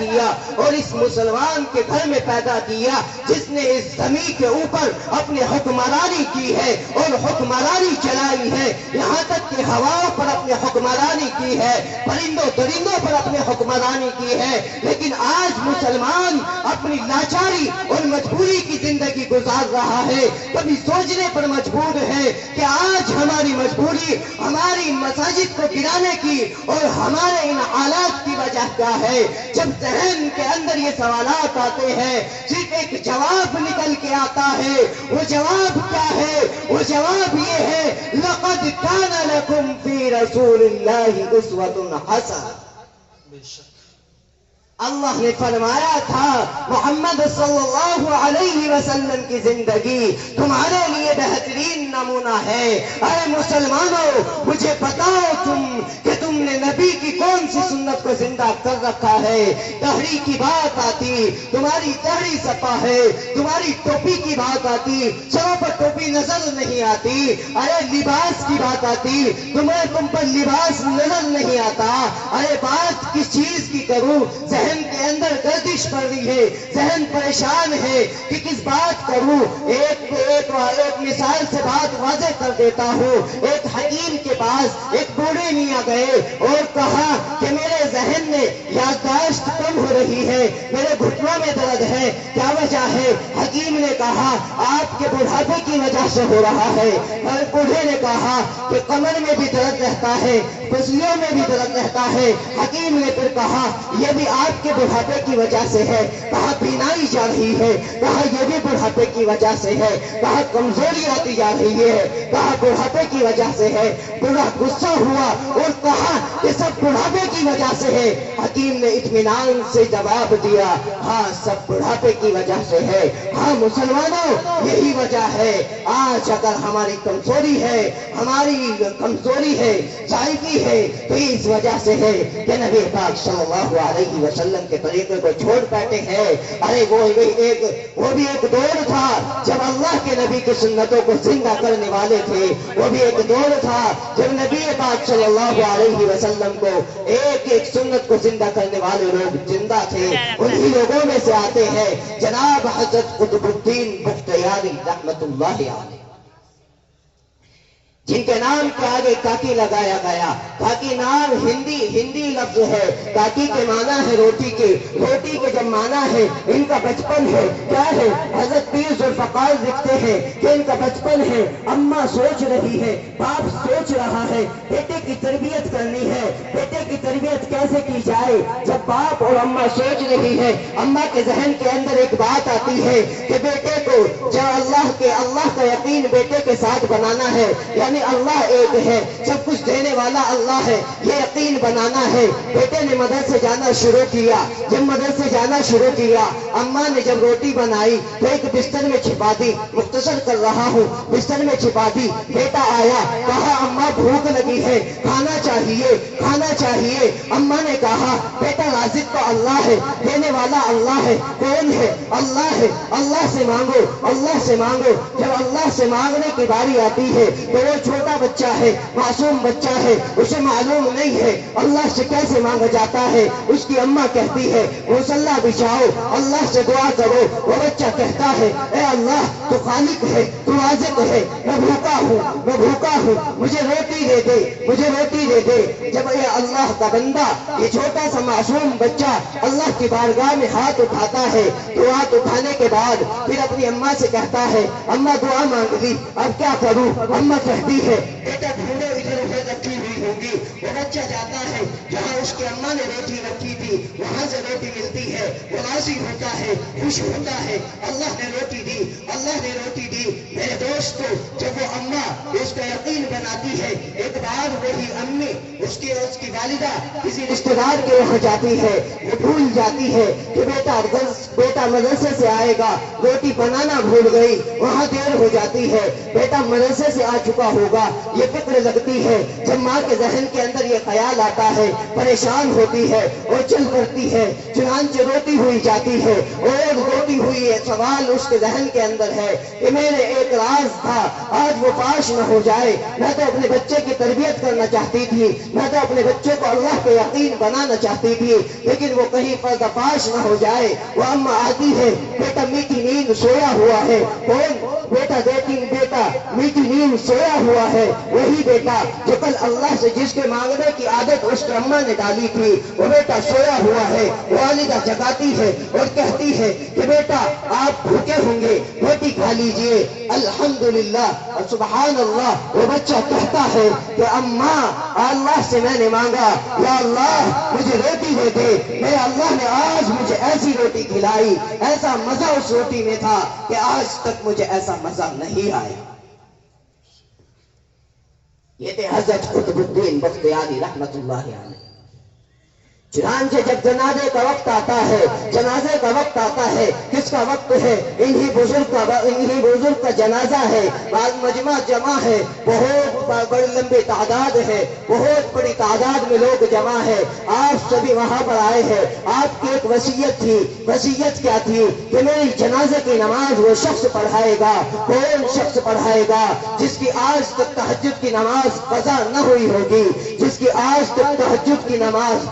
کیا اور اس مسلمان کے گھر میں پیدا کیا جس نے اس زمین کے اوپر اپنی حکمرانی کی ہے اور حکمرانی چلائی ہے، یہاں تک کہ ہواؤں پر اپنی حکمرانی کی ہے، پرندوں درندوں پر اپنی حکمرانی کی ہے، لیکن آج مسلمان اپنی لاچاری اور مجبوری کی زندگی گزار رہا ہے۔ کبھی سوچنے پر مجبور ہے کہ آج ہماری مجبوری ہماری مساجد کو گرانے کی اور ہمارے ان حالات کی وجہ کیا ہے؟ جب ذہن کے اندر یہ سوالات آتے ہیں صرف ایک جواب نکل کے آتا ہے، وہ جواب کیا ہے؟ وہ جواب یہ ہے لَقَدْ كَانَ لَكُمْ فِي رَسُولِ اللَّهِ أُسْوَةٌ حَسَنَةٌ۔ اللہ نے فرمایا تھا محمد صلی اللہ علیہ وسلم کی زندگی تمہارے لیے بہترین نمونہ ہے۔ اے مسلمانوں، مجھے بتاؤ کہ تم نے نبی کی کون سی سنت کو زندہ کر رکھا ہے؟ دہڑی کی بات آتی، تمہاری دہڑی سپا ہے، تمہاری ٹوپی کی بات آتی، سروں پر ٹوپی نظر نہیں آتی، ارے لباس کی بات آتی، تم پر لباس نظر نہیں آتا، ارے بات کس چیز کی کروں؟ ذہن کے اندر گردش پڑ رہی ہے، ذہن پریشان ہے کہ کس بات کروں۔ ایک مثال سے بات واضح کر دیتا ہوں۔ ایک حکیم کے پاس ایک بوڑھے میاں گئے اور کہا کہ میرے ذہن میں یادداشت کم ہو رہی ہے، میرے گھٹنوں میں درد ہے، کیا وجہ ہے؟ حکیم نے کہا آپ کے بڑھاپے کی وجہ سے ہو رہا ہے۔ اور بوڑھے نے کہا کہ کمر میں بھی درد رہتا ہے، پسلیوں میں بھی درد رہتا ہے۔ حکیم نے پھر کہا یہ بھی آپ کے بڑھاپے کی وجہ سے ہے۔ کہا بینائی جا رہی ہے، کہا یہ بھی بڑھاپے کی وجہ سے ہے، کہا کمزوری آتی جا رہی ہے، کہا بڑھاپے کی وجہ سے ہے۔ بڑا غصہ ہوا اور کہا کہ سب بڑھاپے کی وجہ سے ہے۔ حکیم نے اطمینان سے جواب دیا ہاں سب بڑھاپے کی وجہ سے ہے۔ ہاں مسلمانوں، یہی وجہ ہے۔ آج اگر ہماری کمزوری ہے، ہماری کمزوری ہے، ضعیفی ہے، تو اس وجہ سے ہے کہ نبی پاک صلی اللہ علیہ وسلم کے طریقے کو چھوڑ بیٹھے ہیں۔ ارے وہ بھی ایک دور تھا جب اللہ کے نبی کی سنتوں کو زندہ کرنے والے تھے، وہ بھی ایک دور تھا جب نبی پاک صلی اللہ علیہ وسلم کو ایک ایک سنت کو زندہ کرنے والے لوگ زندہ تھے۔ انہی لوگوں میں سے آتے ہیں جناب حضرت قطب الدین بختیاری رحمت اللہ علیہ، جن کے نام کے آگے کاکی لگایا گیا۔ کاکی نام ہندی لفظ ہے، کاکی کے معنی ہے روٹی کے جب معنی ہے ان کا بچپن ہے، کیا ہے؟ حضرت پیر ذوالفقار لکھتے ہیں کہ ان کا بچپن ہے، اماں سوچ رہی ہے، باپ سوچ رہا ہے، بیٹے کی تربیت کرنی ہے، بیٹے کی تربیت کیسے کی جائے؟ جب باپ اور اماں سوچ رہی ہے، اماں کے ذہن کے اندر ایک بات آتی ہے کہ بیٹے کو جب اللہ کا یقین بیٹے کے ساتھ بنانا ہے، یعنی اللہ ایک ہے، سب کچھ دینے والا اللہ ہے، یہ یقین بنانا ہے۔ بیٹے نے مدرسے جانا شروع کیا، جب مدرسے جانا شروع کیا، اماں نے جب روٹی بنائی تو ایک بستر میں چھپا دی، مختصر کر رہا ہوں، بستر میں چھپا دی۔ بیٹا آیا، کہا اماں بھوک لگی ہے، کھانا چاہیے۔ اماں نے کہا بیٹا رازق تو اللہ ہے، دینے والا اللہ ہے، کون ہے؟ اللہ ہے، اللہ سے مانگو۔ جب اللہ سے مانگنے کی باری آتی ہے تو وہ چھوٹا بچہ ہے، معصوم بچہ ہے، اسے معلوم نہیں ہے اللہ سے کیسے مانگا جاتا ہے۔ اس کی اماں کہتی ہے مصلی بچھاؤ، اللہ سے دعا کرو۔ وہ بچہ کہتا ہے اے اللہ تو خالق ہے، تو رازق ہے، میں بھوکا ہوں، مجھے روٹی دے دے۔ جب یہ اللہ کا بندہ، یہ چھوٹا سا معصوم بچہ اللہ کی بارگاہ میں ہاتھ اٹھاتا ہے تو ہاتھ اٹھانے کے بعد پھر اپنی اماں سے کہتا ہے اماں دعا مانگ لی، اب کیا کروں؟ اماں کہتی ہے بیٹا ڈھونڈو، ادھر رکھی ہوئی ہوگی۔ وہ بچہ جاتا ہے جہاں اس کی اماں نے روٹی رکھی تھی، وہاں سے روٹی ملتی ہے، وہ راضی ہوتا ہے، خوش ہوتا ہے، اللہ نے روٹی دی۔ میرے دوستو، جب وہ اماں اس کا یقین بناتی ہے، ایک بار وہی امی اس کی والدہ کسی رشتہ دار کے وہاں جاتی ہے، وہ بھول جاتی ہے کہ بیٹا بیٹا مدرسے سے آئے گا، روٹی بنانا بھول گئی، وہاں دیر ہو جاتی ہے، بیٹا مدرسے سے آ چکا ہوگا، یہ فکر لگتی ہے۔ جب ماں کے ذہن کے اندر یہ خیال آتا ہے، پریشان ہوتی ہے اور چل پڑتی ہے، چنانچہ روتی ہوئی جاتی ہے اور روتی ہوئی سوال اس کے ذہن کے اندر ہے کہ میرے ایک راز تھا، آج وہ فاش نہ ہو جائے۔ میں تو اپنے بچے کی تربیت کرنا چاہتی تھی، میں تو اپنے بچے کو اللہ کے یقین بنانا چاہتی تھی، لیکن وہ کہیں پردہ فاش نہ ہو جائے۔ وہ اماں آتی ہے، بیٹا میٹھی نیند سویا ہوا ہے، کون بیٹا دیتی بیٹا میٹھی نیند سویا ہوا ہے، وہی بیٹا جو کل اللہ سے جس کے مانگنے کی عادت اس کی اماں نے ڈالی تھی، وہ بیٹا سویا ہوا ہے۔ والدہ جگاتی ہے اور کہتی ہے کہ بیٹا آپ بھوکے ہوں گے، روٹی کھا لیجئے۔ الحمدللہ اور سبحان اللہ، وہ بچہ کہتا ہے کہ اماں اللہ سے میں نے مانگا، یا اللہ مجھے روٹی دے دے، میرے اللہ نے آج مجھے ایسی روٹی کھلائی، ایسا مزہ اس روٹی میں تھا کہ آج تک مجھے ایسا مزہ نہیں آیا۔ یہ تھے حضرت قطب الدین بختیاری رحمت اللہ علیہ۔ چنانچہ جب جنازے کا وقت آتا ہے، جنازے کا وقت آتا ہے، کس کا وقت ہے؟ انہی بزرگ کا جنازہ ہے۔ بعض مجمع جمع ہے، بہت بڑی لمبی تعداد ہے، بہت بڑی تعداد میں لوگ جمع ہے، آپ سبھی وہاں پر آئے ہیں۔ آپ کی ایک وصیت تھی، وصیت کیا تھی کہ میری جنازے کی نماز وہ شخص پڑھائے گا۔ کون شخص پڑھائے گا؟ جس کی آج تک تہجد کی نماز قضا نہ ہوئی ہوگی، جس کی آج تک تہجد کی نماز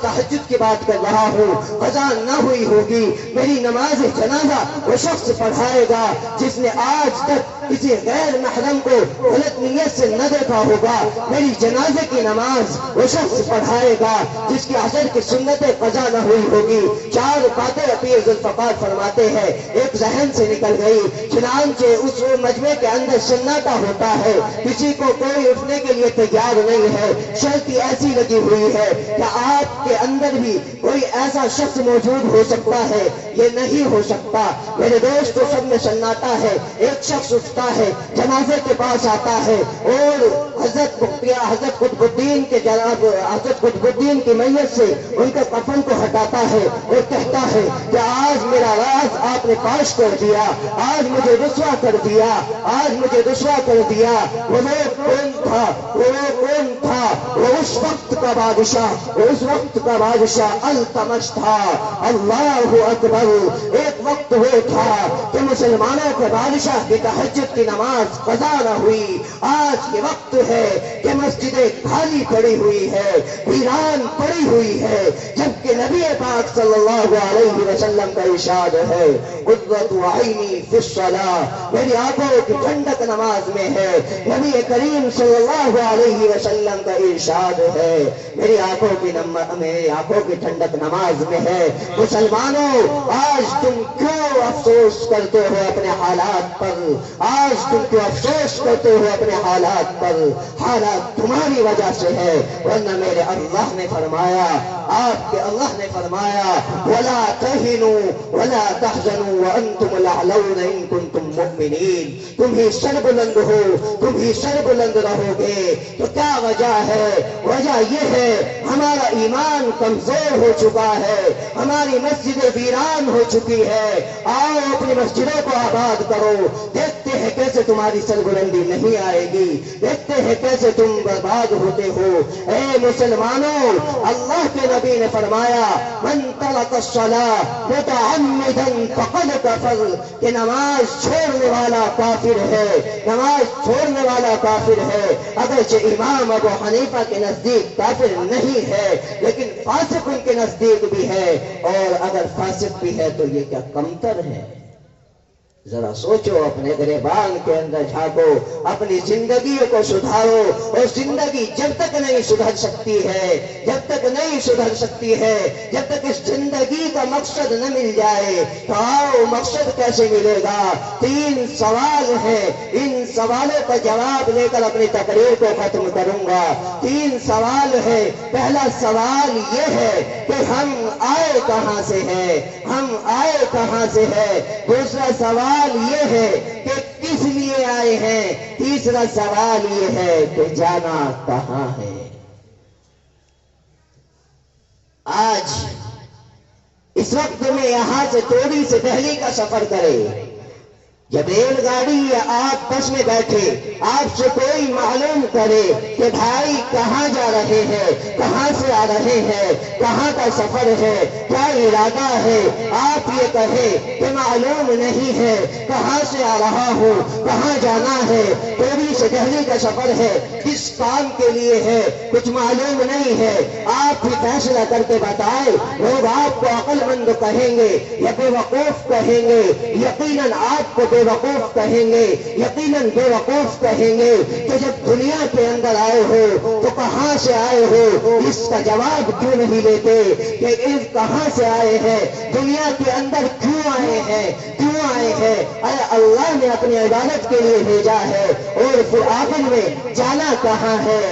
تہجد کی بات کر رہا ہوں، قضا نہ ہوئی ہوگی، میری نماز جنازہ وہ شخص پڑھائے گا جس نے آج تک کسی غیر محرم کو غلط نیت سے نہ دیکھا ہوگا۔ میری جنازے کی نماز وہ شخص پڑھائے گا جس کی عصر کی سنتیں قضا نہ ہوئی ہوگی۔ چار باتیں پیر ذوالفقار فرماتے ہیں، ایک ذہن سے نکل گئی۔ چنانچہ اس مجمع کے اندر سناٹا ہوتا ہے، کسی کو کوئی اٹھنے کے لیے تیار نہیں ہے۔ شرط ایسی لگی ہوئی ہے کہ آپ کے اندر بھی کوئی ایسا شخص موجود ہو سکتا ہے، یہ نہیں ہو سکتا۔ میرے دوست تو سب میں سناٹا ہے، ایک شخص اٹھتا ہے، جنازے کے پاس آتا ہے اور حضرت قطب الدین کے جناب حضرت قطب الدین کی میت سے ان کے کفن کو ہٹاتا ہے اور کہتا ہے کہ آج میرا راز آپ نے فاش کر دیا، آج مجھے رسوا کر دیا، آج مجھے رسوا کر دیا۔ وہ لوگ کون تھا؟ وہ کون تھا؟ وہ اس وقت کا بادشاہ، اس وقت کا بادشاہ التمش تھا۔ اللہ اکبر! ایک وقت وہ تھا کہ مسلمانوں کے بادشاہ کی تہجد کی نماز قضا نہ ہوئی۔ آج یہ وقت ہے کہ مسجدیں خالی پڑی ہوئی ہے، ویران پڑی ہوئی ہے، جبکہ نبی پاک صلی اللہ علیہ وسلم کا ارشاد ہے، قرۃ عینی فی الصلاۃ، میری آنکھوں کی ٹھنڈک نماز میں ہے۔ نبی کریم صلی اللہ علیہ وسلم کا ارشاد ہے، میری آنکھوں کی ٹھنڈک نماز میں ہے۔ مسلمانوں، آج تم کیوں افسوس کرتے ہو اپنے حالات پر؟ آج تم کیوں افسوس کرتے ہو اپنے حالات پر؟ حالات تمہاری وجہ سے ہے، ورنہ میرے اللہ نے فرمایا، آپ کے اللہ نے فرمایا، وَلَا تَهِنُوا وَلَا تَحْزَنُوا وَأَنْتُمُ الْأَعْلَوْنَ إِن كُنتُم مُؤْمِنِينَ۔ تم ہی سربلند ہو، تم ہی سربلند رہو گے۔ تو کیا وجہ ہے؟ وجہ یہ ہے ہمارا ایمان کمزور ہو چکا ہے، ہماری مسجدیں ویران ہو چکی ہے۔ آؤ اپنی مسجدوں کو آباد کرو، دیکھتے ہیں کیسے تمہاری سربلندی نہیں آئے گی، دیکھتے ہیں کیسے تم برباد ہوتے ہو۔ اے مسلمانوں، اللہ کے نبی نے فرمایا، من ترک الصلاۃ متعمدا فقد کفر، کہ نماز چھوڑنے والا کافر ہے، نماز چھوڑنے والا کافر ہے۔ اگرچہ امام ابو حنیفہ کے نزدیک کافر نہیں ہے، لیکن فاسق ان کے نزدیک بھی ہے، اور اگر فاسق بھی ہے تو یہ کیا کمتر ہے؟ ذرا سوچو، اپنے گریبان کے اندر جھانکو، اپنی زندگی کو سدھارو۔ اور زندگی جب تک نہیں سدھر سکتی ہے، جب تک نہیں سدھر سکتی ہے، جب تک اس زندگی کا مقصد نہ مل جائے، تو آؤ مقصد کیسے ملے گا؟ 3 سوال ہیں، ان سوالوں کا جواب لے کر اپنی تقریر کو ختم کروں گا۔ 3 سوال ہے۔ پہلا سوال یہ ہے کہ ہم آئے کہاں سے ہیں، ہم آئے کہاں سے ہیں۔ دوسرا سوال یہ ہے کہ کس لیے آئے ہیں۔ تیسرا سوال یہ ہے کہ جانا کہاں ہے۔ آج اس اس وقت میں یہاں سے توڑی سے دہلی کا سفر کرے، جب ریل گاڑی یا آپ بس میں بیٹھے آپ سے کوئی معلوم کرے کہ بھائی کہاں جا رہے ہیں، کہاں سے آ رہے ہیں، کہاں کا سفر ہے، کیا ارادہ ہے، آپ یہ کہیں کہ معلوم نہیں ہے، کہاں سے آ رہا ہوں، کہاں جانا ہے، توڑی سے دہلی کا سفر ہے، کس کام کے لیے ہے، کچھ معلوم نہیں ہے، آپ ہی فیصلہ کر کے بتائے، لوگ آپ کو عقل مند کہیں گے یا بے وقوف کہیں گے، یقیناً آپ کو بے وقوف کہیں گے، یقیناً بے وقوف کہیں گے کہ جب دنیا کے اندر آئے ہو تو کہاں سے آئے ہو، اس کا جواب کیوں نہیں لیتے کہ کہاں سے آئے ہیں، دنیا کے اندر کیوں آئے ہیں، کیوں آئے ہیں، ارے اللہ نے اپنی عبادت کے لیے بھیجا ہے، اور پھر آخر میں جانا کہاں ہے،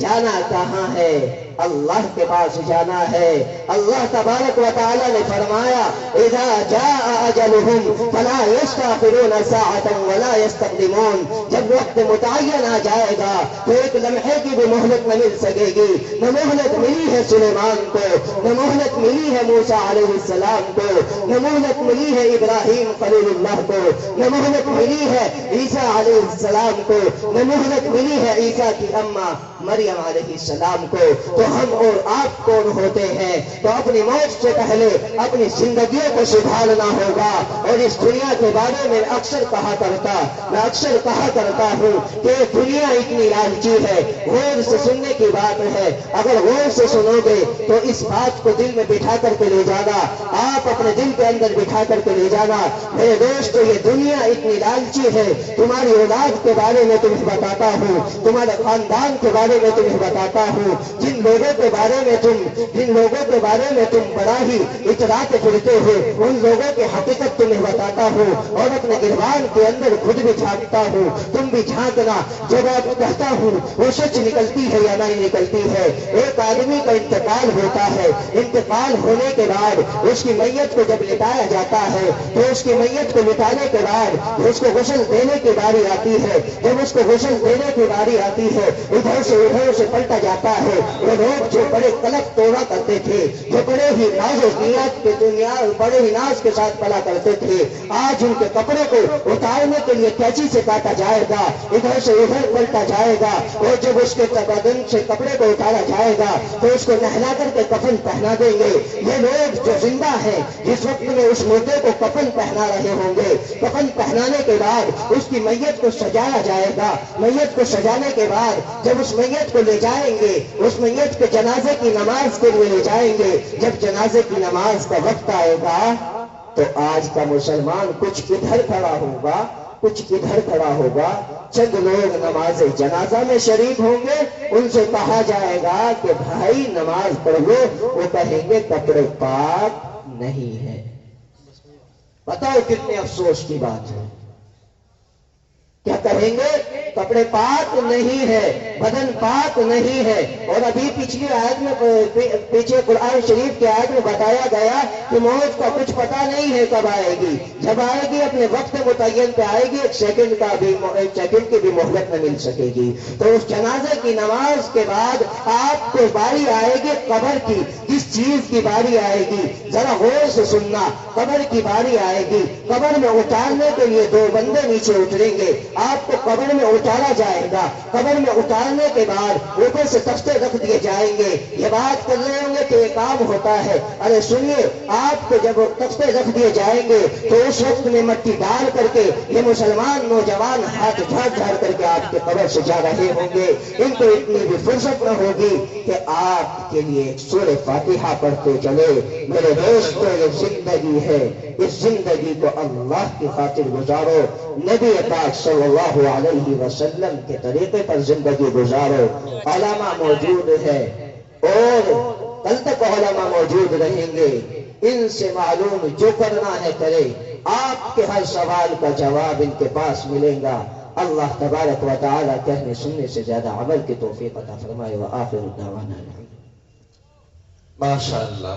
جانا کہاں ہے، اللہ کے پاس جانا ہے۔ اللہ تبارک و تعالی نے فرمایا اذا جاء اجلهم فلا يستأخرون ساعة ولا يستقدمون، جب وقت متعین آ جائے گا تو ایک لمحے کی بھی مہلت نہ مل سکے گی، نہ مہلت ملی ہے سلیمان کو، نہ مہلت ملی ہے موسیٰ علیہ السلام کو، نہ مہلت ملی ہے ابراہیم خلیل اللہ کو، نہ مہلت ملی ہے عیسیٰ علیہ السلام کو، نہ مہلت ملی ہے عیسیٰ کی اماں مریم علیہ السلام کو۔ تو ہم اور آپ کون ہوتے ہیں؟ تو اپنی موت سے پہلے اپنی زندگیوں کو سدھارنا ہوگا۔ اور اس دنیا کے بارے میں اکثر کہا کرتا ہوں کہ دنیا اتنی لالچی ہے، غور سے سننے کی بات ہے، اگر غور سے سنو گے تو اس بات کو دل میں بٹھا کر کے لے جانا، آپ اپنے دل کے اندر بٹھا کر کے لے جانا، میرے دوستو یہ دنیا اتنی لالچی ہے۔ تمہاری اولاد کے بارے میں تمہیں بتاتا ہوں، تمہارے خاندان کے بارے میں تمہیں بتاتا ہوں، جن لوگوں کے بارے میں تم بڑا ہی اتراتے پھرتے ہو، ان لوگوں کی حقیقت تمہیں بتاتا ہوں، اور اپنے گربان کے اندر خود بھی جھانکتا ہوں، تم بھی جھانکنا۔ جب آپ کہتا ہوں وہ سچ نکلتی ہے یا نہیں نکلتی ہے۔ ایک آدمی کا انتقال ہوتا ہے، انتقال ہونے کے بعد اس کی میت کو جب لٹایا جاتا ہے تو اس کی میت کو لٹانے کے بعد اس کو غسل دینے کی باری آتی ہے۔ جب اس کو غسل دینے کی باری آتی ہے ادھر سے پلٹا جاتا ہے۔ وہ لوگ جو بڑے کلک توڑا کرتے تھے، جو بڑے ہی ناز کے ساتھ پلا کرتے تھے، آج ان کے کپڑے کو اتارنے کے لیے کینچی سے کاٹا جائے گا، ادھر سے ادھر پلٹا جائے گا، اور جب اس کے بدن سے کپڑے کو اتارا جائے گا تو اس کو نہلا کر کے کفن پہنا دیں گے۔ یہ لوگ جو زندہ ہیں جس وقت میں اس مردے کو کفن پہنا رہے ہوں گے، کفن پہنانے کے بعد اس کی میت کو سجایا جائے گا۔ میت کو سجانے کے بعد جب اس میت کو لے جائیں گے، اس میت کے جنازے کی نماز کے لیے لے جائیں گے، جب جنازے کی نماز کا وقت آئے گا تو آج کا مسلمان کچھ ادھر کھڑا ہوگا، کچھ ادھر کھڑا ہوگا، چند لوگ نماز جنازہ میں شریک ہوں گے، ان سے کہا جائے گا کہ بھائی نماز پڑھو، وہ کہیں گے کپڑے پاک نہیں ہے۔ بتاؤ کتنے افسوس کی بات ہے، کیا کہیں گے؟ کپڑے پاک نہیں ہے، بدن پاک نہیں ہے۔ اور ابھی پچھلی آیت میں پیچھے قرآن شریف کی آیت میں بتایا گیا کہ موت کا کچھ پتہ نہیں ہے کب آئے گی، جب آئے گی اپنے وقت متعین پہ آئے گی، ایک سیکنڈ کی بھی مہلت نہ مل سکے گی۔ تو اس جنازے کی نماز کے بعد آپ کو باری آئے گی قبر کی، کس چیز کی باری آئے گی؟ ذرا غور سے سننا، قبر کی باری آئے گی۔ قبر میں اتارنے کے لیے دو بندے نیچے اتریں گے، آپ کو قبر میں اتارا جائے گا۔ قبر میں اتارنے کے بعد اوپر سے تختے رکھ دیے جائیں گے۔ یہ بات کر رہے ہوں گے کہ یہ کام ہوتا ہے، ارے سنیے، آپ کو جب تختے رکھ دیے جائیں گے تو اس وقت میں مٹی ڈال کر کے یہ مسلمان نوجوان ہاتھ جھاڑ کر کے آپ کے قبر سے جا رہے ہوں گے۔ ان کو اتنی بھی فرصت نہ ہوگی کہ آپ کے لیے سورہ فاتحہ پڑھتے چلے۔ میرے دوستو، یہ زندگی ہے، اس زندگی کو اللہ کی خاطر گزارو، نبی پاک صلی اللہ علیہ وسلم کے طریقے پر زندگی گزارو۔ علماء موجود ہے اور کل تک علماء موجود رہیں گے، ان سے معلوم جو کرنا ہے کرے، آپ کے ہر سوال کا جواب ان کے پاس ملے گا۔ اللہ تبارک و تعالی کہنے سننے سے زیادہ عمل کی توفیق عطا فرمائے۔ وآخر دعوانا ماشاءاللہ۔